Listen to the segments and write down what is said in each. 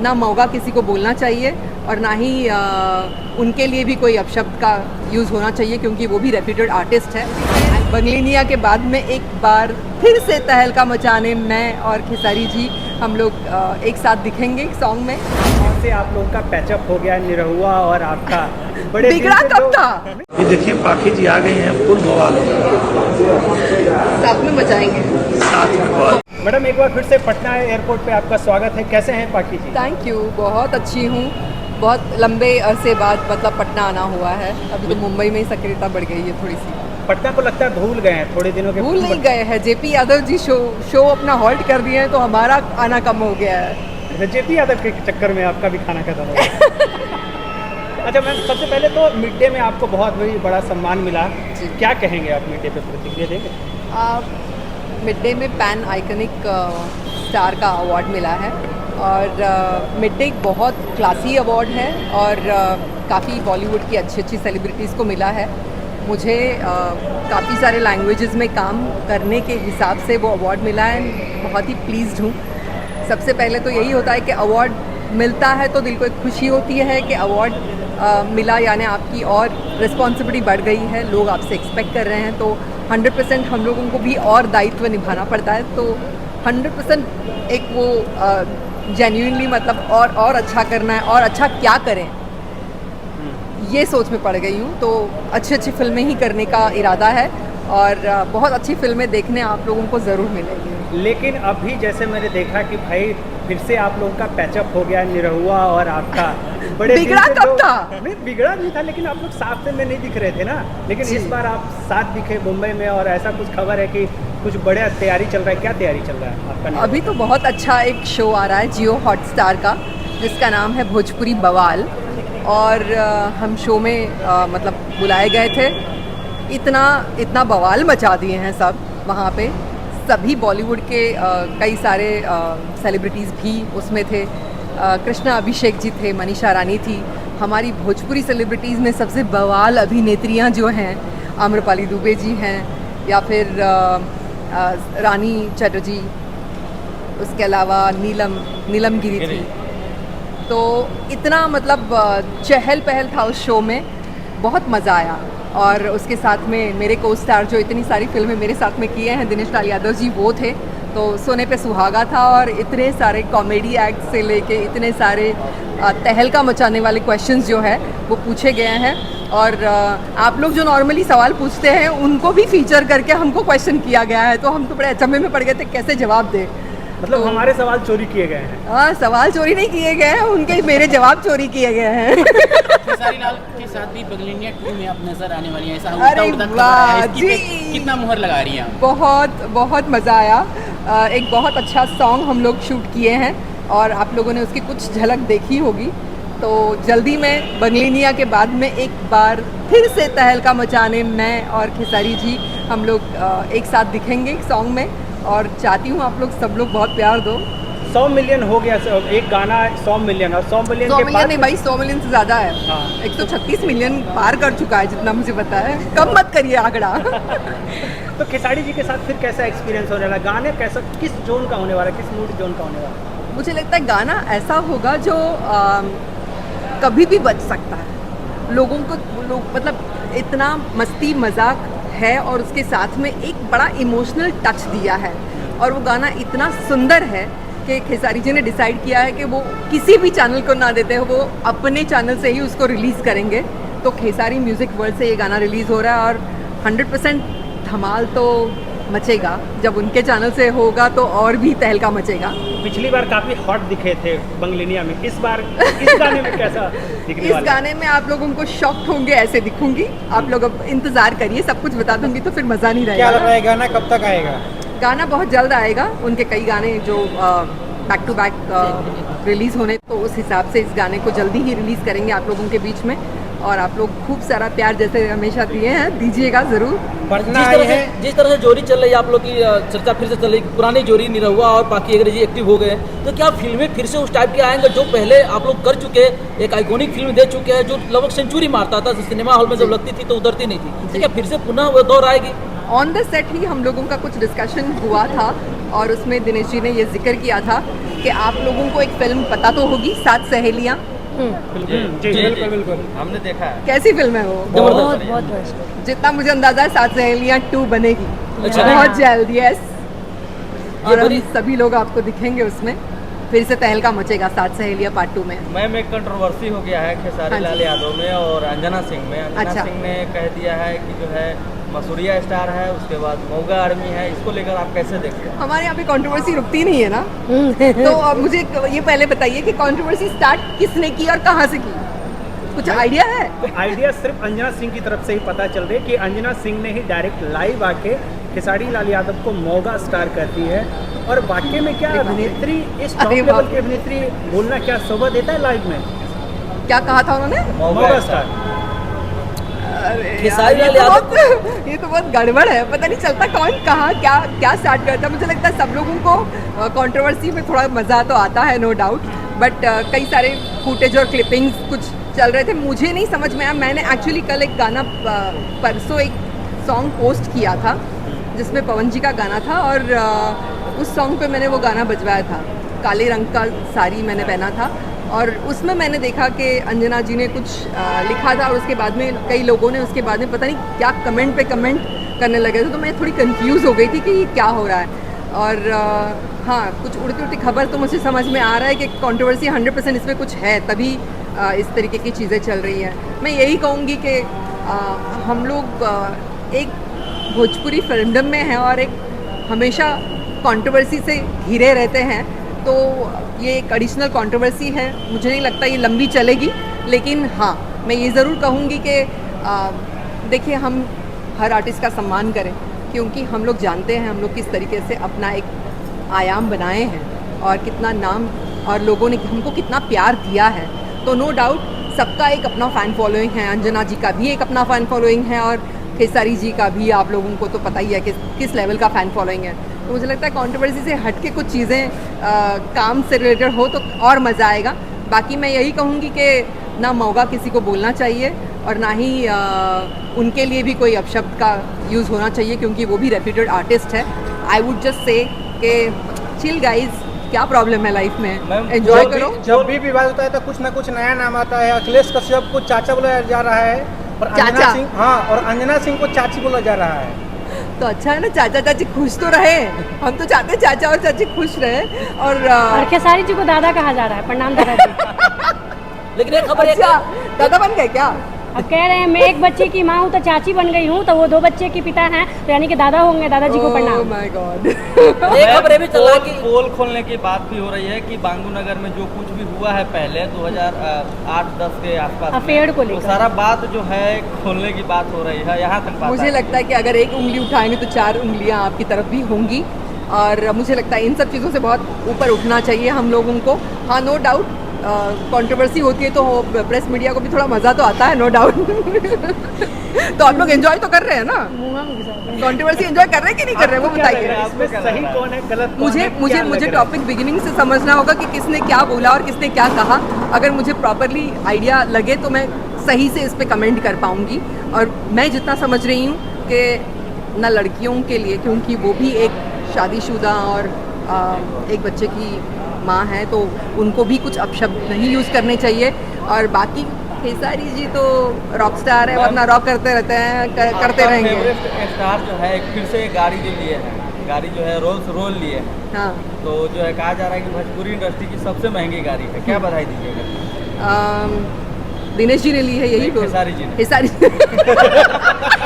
ना मौका किसी को बोलना चाहिए और ना ही उनके लिए भी कोई अपशब्द का यूज़ होना चाहिए, क्योंकि वो भी रेप्यूटेड आर्टिस्ट है। बंगलिनिया के बाद में एक बार फिर से तहलका मचाने मैं और खेसारी जी हम लोग एक साथ दिखेंगे एक सॉन्ग में। से आप लोगों का पैचअप हो गया निरहुआ और आपका बड़े बिगड़ा कब था? ये देखिए पाखी जी आ गई हैं, फुल बवाल हो गया। साथ में मचाएंगे। साथ में बवाल। मैडम एक बार फिर से पटना एयरपोर्ट पे आपका स्वागत है, कैसे हैं पाखी जी? थैंक यू, बहुत अच्छी हूँ। बहुत लंबे अरसे बाद मतलब पटना आना हुआ है। अभी तो मुंबई में ही सक्रियता बढ़ गई है थोड़ी सी। पटना को लगता है भूल गए हैं थोड़े दिनों के। भूल नहीं गए हैं, जेपी यादव जी शो अपना हॉल्ट कर दिए हैं, तो हमारा आना कम हो गया है। जेपी यादव के चक्कर में आपका भी खाना खत्म हो गया। अच्छा मैम, सबसे पहले तो मिड डे में आपको बहुत बड़ा सम्मान मिला, क्या कहेंगे आप मिड डे पे, प्रतिक्रिया देंगे? मिड डे में पैन आइकनिक स्टार का अवार्ड मिला है और मिड डे एक बहुत क्लासी अवार्ड है और काफ़ी बॉलीवुड की अच्छी अच्छी सेलिब्रिटीज़ को मिला है। मुझे काफ़ी सारे लैंग्वेजेस में काम करने के हिसाब से वो अवार्ड मिला है। बहुत ही प्लीज़्ड हूँ। सबसे पहले तो यही होता है कि अवार्ड मिलता है तो दिल को एक खुशी होती है कि अवार्ड मिला, यानी आपकी और रिस्पॉन्सिबिलिटी बढ़ गई है, लोग आपसे एक्सपेक्ट कर रहे हैं, तो 100% हम लोगों को भी और दायित्व निभाना पड़ता है। तो 100% एक वो जेन्युइनली मतलब और अच्छा करना है और अच्छा क्या करें, ये सोच में पड़ गई हूँ। तो अच्छी अच्छी फिल्में ही करने का इरादा है और बहुत अच्छी फिल्में देखने आप लोगों को ज़रूर मिलेंगी। लेकिन अभी जैसे मैंने देखा कि भाई फिर से आप लोगों का पैचअप हो गया निरहुआ और आपका बड़े बिगड़ा कब था? नहीं बिगड़ा नहीं था, लेकिन आप लोग साथ में नहीं दिख रहे थे ना, लेकिन इस बार आप साथ दिखे मुंबई में और ऐसा कुछ खबर है कि कुछ बड़ा तैयारी चल रहा है, क्या तैयारी चल रहा है आपका? अभी तो बहुत अच्छा एक शो आ रहा है जियो हॉटस्टार का, जिसका नाम है भोजपुरी बवाल, और हम शो में मतलब बुलाए गए थे। इतना बवाल मचा दिए हैं सब वहाँ पे। सभी बॉलीवुड के कई सारे सेलिब्रिटीज़ भी उसमें थे। कृष्णा अभिषेक जी थे, मनीषा रानी थी। हमारी भोजपुरी सेलिब्रिटीज़ में सबसे बवाल अभिनेत्रियाँ जो हैं, आम्रपाली दुबे जी हैं, या फिर रानी चटर्जी, उसके अलावा नीलम गिरी थी। तो इतना मतलब चहल पहल था उस शो में, बहुत मज़ा आया। और उसके साथ में मेरे को स्टार जो इतनी सारी फिल्में मेरे साथ में किए हैं, दिनेश लाल यादव जी वो थे, तो सोने पे सुहागा था। और इतने सारे कॉमेडी एक्ट से लेके इतने सारे तहलका मचाने वाले क्वेश्चंस जो है वो पूछे गए हैं। और आप लोग जो नॉर्मली सवाल पूछते हैं उनको भी फीचर करके हमको क्वेश्चन किया गया है, तो हम तो बड़े अचंभे में पड़ गए थे कैसे जवाब दें। मतलब तो, हमारे सवाल चोरी किए गए हैं? हाँ, सवाल चोरी नहीं किए गए हैं, उनके मेरे जवाब चोरी किए गए हैं। खेसारी लाल के साथ भी बंगलिनिया 2 में आप नजर आने वाली हैं, ऐसा अरे वाह जी, कितना मुहर लगा रही हैं? बहुत मज़ा आया। एक बहुत अच्छा सॉन्ग हम लोग शूट किए हैं और आप लोगों ने उसकी कुछ झलक देखी होगी। तो जल्दी में बंगलिनिया के बाद में एक बार फिर से तहलका मचाने मैं और खेसारी जी हम लोग एक साथ दिखेंगे एक सॉन्ग में, और चाहती हूँ आप लोग सब लोग बहुत प्यार दो। 100 मिलियन हो गया एक गाना, 100 मिलियन, और 100 मिलियन के बाद नहीं भाई, 100 मिलियन से ज़्यादा है। हाँ। 136 मिलियन पार कर चुका है जितना मुझे पता है। कम मत करिए आंकड़ा। तो खेसारी जी के साथ फिर कैसा एक्सपीरियंस होने वाला? गाने कैसा, किस जोन का होने वाला, किस मूड जोन का होने वाला? मुझे लगता है गाना ऐसा होगा जो कभी भी बच सकता है। लोगों को मतलब इतना मस्ती मजाक है और उसके साथ में एक बड़ा इमोशनल टच दिया है, और वो गाना इतना सुंदर है कि खेसारी जी ने डिसाइड किया है कि वो किसी भी चैनल को ना देते हो, वो अपने चैनल से ही उसको रिलीज़ करेंगे। तो खेसारी म्यूज़िक वर्ल्ड से ये गाना रिलीज़ हो रहा है और 100% धमाल तो मचेगा। जब उनके चैनल से होगा तो और भी तहलका मचेगा। पिछली बार काफ़ी हॉट दिखे थे बंगलिनिया में, इस बार इस गाने में कैसा दिखने वाला? इस गाने में आप लोगों को शॉक्ड होंगे, ऐसे दिखूंगी। आप लोग अब इंतज़ार करिए, सब कुछ बता दूंगी तो फिर मज़ा नहीं रहेगा। क्या लग रहा है गाना कब तक आएगा? गाना बहुत जल्द आएगा। उनके कई गाने जो बैक टू बैक रिलीज़ होने, तो उस हिसाब से इस गाने को जल्दी ही रिलीज़ करेंगे आप लोगों के बीच में। और आप लोग खूब सारा प्यार जैसे हमेशा दिए हैं, दीजिएगा ज़रूर। जिस तरह से जोड़ी चल रही है, आप लोग की चर्चा फिर से चल रही, पुरानी जोड़ी निरहुआ और पाखी अग्रजी एक्टिव हो गए, तो क्या फिल्में फिर से उस टाइप के आएंगे जो पहले आप लोग कर चुके, एक आइकॉनिक फिल्म दे चुके हैं जो लगभग सेंचुरी मारता था, सिनेमा हॉल में जब लगती थी तो उतरती नहीं थी, तो क्या फिर से पुनः वो दौर आएगी? ऑन द सेट ही हम लोगों का कुछ डिस्कशन हुआ था और उसमें दिनेश जी ने ये जिक्र किया था कि आप लोगों को एक फिल्म पता तो होगी, 7 सहेलियाँ। जी बिल्कुल बिल्कुल। हमने देखा है। कैसी फिल्म है वो? जबरदस्त बहुत बेस्ट। जितना मुझे अंदाजा है 7 सहेलियाँ 2 बनेगी अच्छा। बहुत जल्द। यस, और हम बड़ी- सभी लोग आपको दिखेंगे उसमें। फिर से तहलका मचेगा 7 सहेलियाँ पार्ट 2 में। मैम एक कंट्रोवर्सी हो गया है खेसारी हाँ जी। लाल यादव में और अंजना सिंह में। अंजना अच्छा। सिंह ने कह दिया है कि जो है मसूरिया स्टार है, उसके बाद मोगा आर्मी है। इसको लेकर आप कैसे देखते हैं? हमारे यहाँ पे कंट्रोवर्सी रुकती नहीं है ना। तो अब मुझे ये पहले बताइए कि कंट्रोवर्सी स्टार्ट किसने की और कहाँ से की? कुछ आइडिया है? तो आइडिया सिर्फ अंजना सिंह की तरफ से ही पता चल रही है कि अंजना सिंह ने ही डायरेक्ट लाइव आके खेसारी लाल यादव को मोगा स्टार कहती है। और वाकई में क्या अभिनेत्री, इस टॉप अरे लेवल बाप। की अभिनेत्री बोलना क्या शोभा देता है लाइव में? क्या कहा था उन्होंने? मोगा स्टार। अरे खेसारी यार, लाल यादव ये तो बहुत गड़बड़ है। पता नहीं चलता कौन कहाँ क्या क्या स्टार्ट करता है। मुझे लगता है सब लोगों को कंट्रोवर्सी में थोड़ा मज़ा तो आता है, नो डाउट, बट कई सारे फुटेज और क्लिपिंग्स कुछ चल रहे थे, मुझे नहीं समझ में आया। मैंने एक्चुअली कल एक गाना परसों एक सॉन्ग पोस्ट किया था जिसमें पवन जी का गाना था और उस सॉन्ग पे मैंने वो गाना बजवाया था। काले रंग का साड़ी मैंने पहना था और उसमें मैंने देखा कि अंजना जी ने कुछ लिखा था और उसके बाद में कई लोगों ने उसके बाद में पता नहीं क्या कमेंट पे कमेंट करने लगे थे। तो मैं थोड़ी कंफ्यूज हो गई थी कि ये क्या हो रहा है। और हाँ, कुछ उड़ती उड़ती खबर तो मुझे समझ में आ रहा है कि कंट्रोवर्सी 100% इसमें कुछ है, तभी इस तरीके की चीज़ें चल रही हैं। मैं यही कहूँगी कि हम लोग एक भोजपुरी फिल्मडम में हैं और एक हमेशा कंट्रोवर्सी से घिरे रहते हैं, तो ये एक एडिशनल कंट्रोवर्सी है। मुझे नहीं लगता ये लंबी चलेगी, लेकिन हाँ, मैं ये ज़रूर कहूँगी कि देखिए, हम हर आर्टिस्ट का सम्मान करें, क्योंकि हम लोग जानते हैं हम लोग किस तरीके से अपना एक आयाम बनाए हैं और कितना नाम और लोगों ने हमको कितना प्यार दिया है। तो नो डाउट सबका एक अपना फ़ैन फॉलोइंग है। अंजना जी का भी एक अपना फ़ैन फॉलोइंग है और खेसारी जी का भी आप लोगों को तो पता ही है कि किस लेवल का फ़ैन फॉलोइंग है। तो मुझे लगता है कंट्रोवर्सी से हट के कुछ चीज़ें काम से रिलेटेड हो तो और मज़ा आएगा। बाकी मैं यही कहूँगी कि ना मौका किसी को बोलना चाहिए और ना ही उनके लिए भी कोई अपशब्द का यूज़ होना चाहिए, क्योंकि वो भी रेप्यूटेड आर्टिस्ट है। आई वुड जस्ट से कि चिल गाइज, क्या प्रॉब्लम है लाइफ में, एंजॉय करो। जब भी विवाद होता है तो कुछ ना कुछ नया नाम आता है। अखिलेश कश्यप को चाचा बोला जा रहा है और अंजना चाचा। सिंह, हाँ, और अंजना सिंह को चाची बोला जा रहा है। तो अच्छा है ना, चाचा चाची खुश तो रहे। हम तो चाहते हैं चाचा और चाची खुश रहे। और खेसारी जी को दादा कहा जा रहा है। प्रणाम दादा जी। लेकिन एक खबर अच्छा, दादा बन गए क्या? अब कह रहे हैं मैं एक बच्चे की माँ हूँ तो चाची बन गई हूँ, तो वो 2 बच्चे के पिता हैं, तो यानी कि दादा होंगे। दादाजी को प्रणाम। My God. एक खबर ये भी चल रहा है कि पोल खोलने की बात भी हो रही है कि बांगू नगर में जो कुछ भी हुआ है पहले 2008-10 के आसपास अफेयर को वो लेकर सारा बात जो है खोलने की बात हो रही है, यहाँ तक बात मुझे आ रही लगता है कि अगर एक उंगली उठाएंगे तो 4 उंगलियां आपकी तरफ भी होंगी और मुझे लगता है इन सब चीज़ों से बहुत ऊपर उठना चाहिए हम लोगों को। हाँ, नो डाउट कंट्रोवर्सी होती है तो प्रेस मीडिया को भी थोड़ा मज़ा तो आता है, नो डाउट। तो आप लोग एंजॉय तो कर रहे हैं ना? कंट्रोवर्सी एंजॉय कर रहे हैं कि नहीं कर रहे हैं, वो बताइए। इसमें सही कौन है, गलत कौन मुझे है, मुझे क्या मुझे लग रहा है? टॉपिक बिगिनिंग से समझना होगा कि किसने क्या बोला और किसने क्या कहा। अगर मुझे प्रॉपरली आइडिया लगे तो मैं सही से इस पे कमेंट कर पाऊंगी। और मैं जितना समझ रही हूँ कि ना लड़कियों के लिए, क्योंकि वो भी एक शादीशुदा और एक बच्चे की माँ है, तो उनको भी कुछ अपशब्द नहीं यूज़ करने चाहिए। और बाकी खेसारी जी तो रॉक स्टार है, वरना रॉक करते रहते हैं, करते आपका रहेंगे। फेवरेट स्टार जो है फिर से गाड़ी जो लिए हैं, गाड़ी जो है रोल्स रोल लिए हैं, हाँ, तो जो है कहा जा रहा है कि भोजपुरी इंडस्ट्री की सबसे महंगी गाड़ी है। क्या बधाई दीजिएगा? दिनेश जी ने ली है, यही बोल। खेसारी जी ने। खेसारी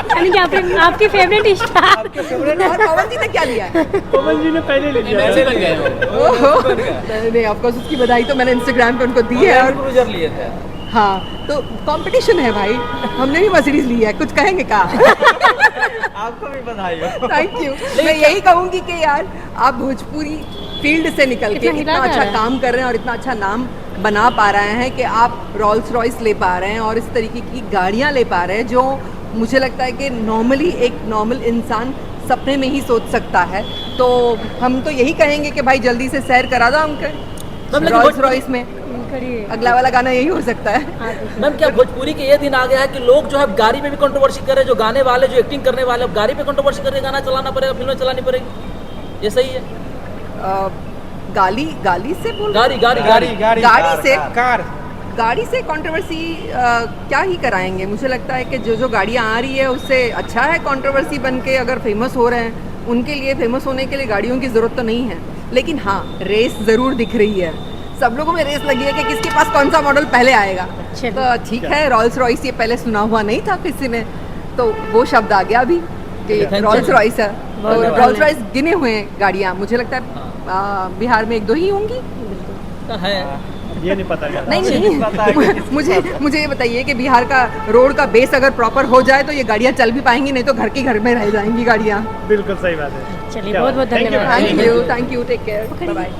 यानी कि आपकी फेवरेट स्टार। आपके फेवरेट और पवन जी ने क्या लिया है? पवन जी ने पहले ले लिया वैसे है। बन गए हो। ओहो, बन गया। नहीं ऑफकोर्स उसकी बधाई तो मैंने इंस्टाग्राम पे उनको दी है। और क्रूजर लिए थे। हाँ, तो कंपटीशन है भाई, हमने भी मर्सिडीज ली है, कुछ कहेंगे क्या? आपको भी बधाई हो। Thank you. मैं यही कहूँगी कि यार आप भोजपुरी फील्ड से निकल के इतना इतना हिला अच्छा रहा है। काम कर रहे हैं और इतना अच्छा नाम बना पा रहे हैं कि आप रॉल्स रॉयस ले पा रहे हैं और इस तरीके की गाड़ियाँ ले पा रहे हैं जो मुझे लगता है कि नॉर्मली एक नॉर्मल इंसान सपने में ही सोच सकता है। तो हम तो यही कहेंगे कि भाई जल्दी से सैर करा दो हमके लेकिन रॉल्स रॉयस में। करिए। अगला वाला गाना यही हो सकता है। हाँ, देखिए। मैम क्या भोजपुरी के ये दिन आ गया है कि लोग जो है गाड़ी में भी कंट्रोवर्सी कर रहे हैं, जो गाने वाले जो एक्टिंग करने वाले अब गाड़ी पे कंट्रोवर्सी कर रहे हैं, गाना चलाना पड़ेगा, फिल्में चलानी पड़ेगी, ये सही है? गाली से बोल गाड़ी गाड़ी गाड़ी गाड़ी गाड़ी गाड़ी से कार गाड़ी से कंट्रोवर्सी क्या ही कराएंगे। मुझे लगता है कि जो गाड़ियाँ आ रही है उससे अच्छा है कंट्रोवर्सी बन के अगर फेमस हो रहे हैं, उनके लिए फेमस होने के लिए गाड़ियों की ज़रूरत तो नहीं है। लेकिन हाँ, रेस ज़रूर दिख रही है, सब लोगों में रेस लगी है कि किसके पास कौन सा मॉडल पहले आएगा। चलिए। तो ठीक है, रॉल्स रॉयस ये पहले सुना हुआ नहीं था किसी ने, तो वो शब्द आ गया अभी कि Thank you. रॉल्स रॉयस है। तो बहुत रॉल्स रॉयस गिने हुए हैं गाड़ियाँ, मुझे लगता है बिहार में 1-2 ही होंगी। है। ये नहीं पता चला। नहीं मुझे ये बताइए कि बिहार का रोड का बेस अगर प्रॉपर हो जाए तो ये गाड़ियाँ चल भी पाएंगी, नहीं तो घर के घर में रह जाएंगी गाड़ियाँ। बिल्कुल सही बात है। चलिए, क्या बहुत बहुत बात है। Thank you, धन्यवाद। ma'am. Thank you, take care, bye bye.